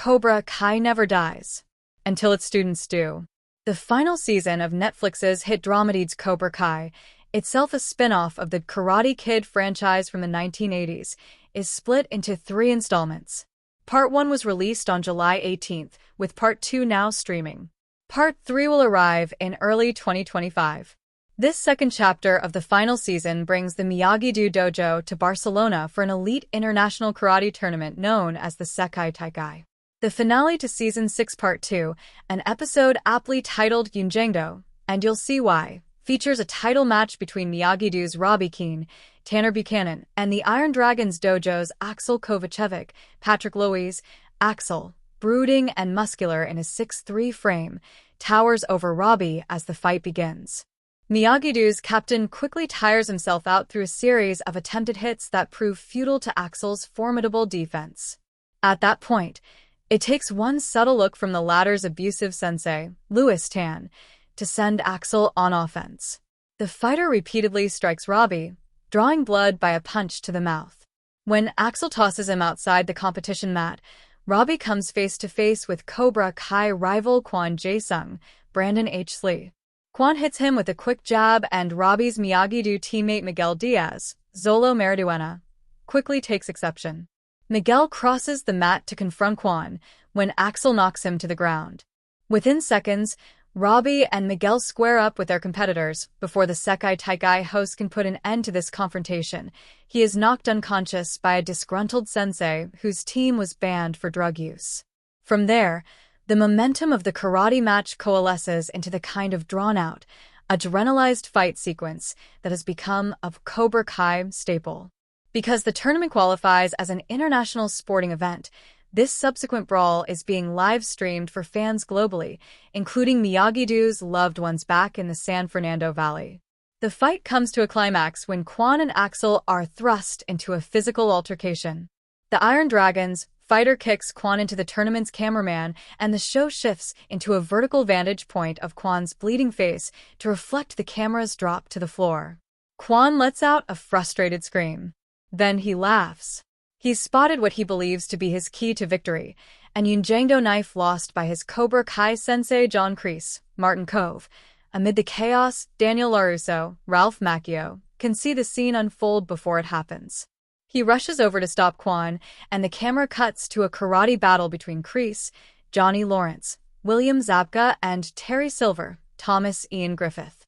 Cobra Kai never dies. Until its students do. The final season of Netflix's hit dramedy Cobra Kai, itself a spin-off of the Karate Kid franchise from the 1980s, is split into 3 installments. Part 1 was released on July 18th, with Part 2 now streaming. Part 3 will arrive in early 2025. This second chapter of the final season brings the Miyagi-Do Dojo to Barcelona for an elite international karate tournament known as the Sekai Taikai. The finale to Season 6 Part 2, an episode aptly titled Yunjangdo, and You'll See Why, features a title match between Miyagi-Do's Robbie Keane, Tanner Buchanan, and the Iron Dragons Dojo's Axel Kovacevic. Patrick Loews, Axel, brooding and muscular in his 6'3" frame, towers over Robbie as the fight begins. Miyagi-Do's captain quickly tires himself out through a series of attempted hits that prove futile to Axel's formidable defense. At that point, it takes one subtle look from the latter's abusive sensei, Louis Tan, to send Axel on offense. The fighter repeatedly strikes Robbie, drawing blood by a punch to the mouth. When Axel tosses him outside the competition mat, Robbie comes face-to-face with Cobra Kai rival Kwon Jae-sung, Brandon H. Lee. Kwon hits him with a quick jab, and Robbie's Miyagi-Do teammate Miguel Diaz, Zolo Mariduena, quickly takes exception. Miguel crosses the mat to confront Kwon when Axel knocks him to the ground. Within seconds, Robbie and Miguel square up with their competitors. Before the Sekai Taikai host can put an end to this confrontation, he is knocked unconscious by a disgruntled sensei whose team was banned for drug use. From there, the momentum of the karate match coalesces into the kind of drawn-out, adrenalized fight sequence that has become a Cobra Kai staple. Because the tournament qualifies as an international sporting event, this subsequent brawl is being live-streamed for fans globally, including Miyagi-Do's loved ones back in the San Fernando Valley. The fight comes to a climax when Kwon and Axel are thrust into a physical altercation. The Iron Dragons fighter kicks Kwon into the tournament's cameraman, and the show shifts into a vertical vantage point of Kwon's bleeding face to reflect the camera's drop to the floor. Kwon lets out a frustrated scream. Then he laughs. He's spotted what he believes to be his key to victory, an Yunjangdo knife lost by his Cobra Kai sensei John Kreese, Martin Kove. Amid the chaos, Daniel LaRusso, Ralph Macchio, can see the scene unfold before it happens. He rushes over to stop Kwon, and the camera cuts to a karate battle between Kreese, Johnny Lawrence, William Zabka, and Terry Silver, Thomas Ian Griffith.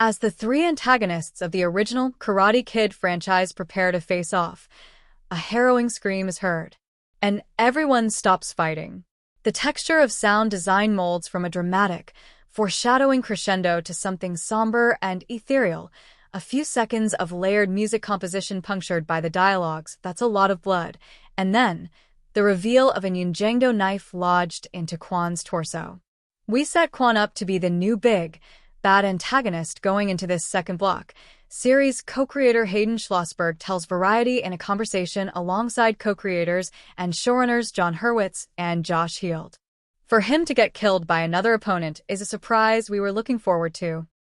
As the 3 antagonists of the original Karate Kid franchise prepare to face off, a harrowing scream is heard, and everyone stops fighting. The texture of sound design molds from a dramatic, foreshadowing crescendo to something somber and ethereal, a few seconds of layered music composition punctured by the dialogues, "That's a lot of blood," and then the reveal of a Yunjangdo knife lodged into Kwon's torso. We set Kwon up to be the new big, bad antagonist going into this second block. Series co-creator Hayden Schlossberg tells Variety in a conversation alongside co-creators and showrunners John Hurwitz and Josh Heald. For him to get killed by another opponent is a surprise we were looking forward to.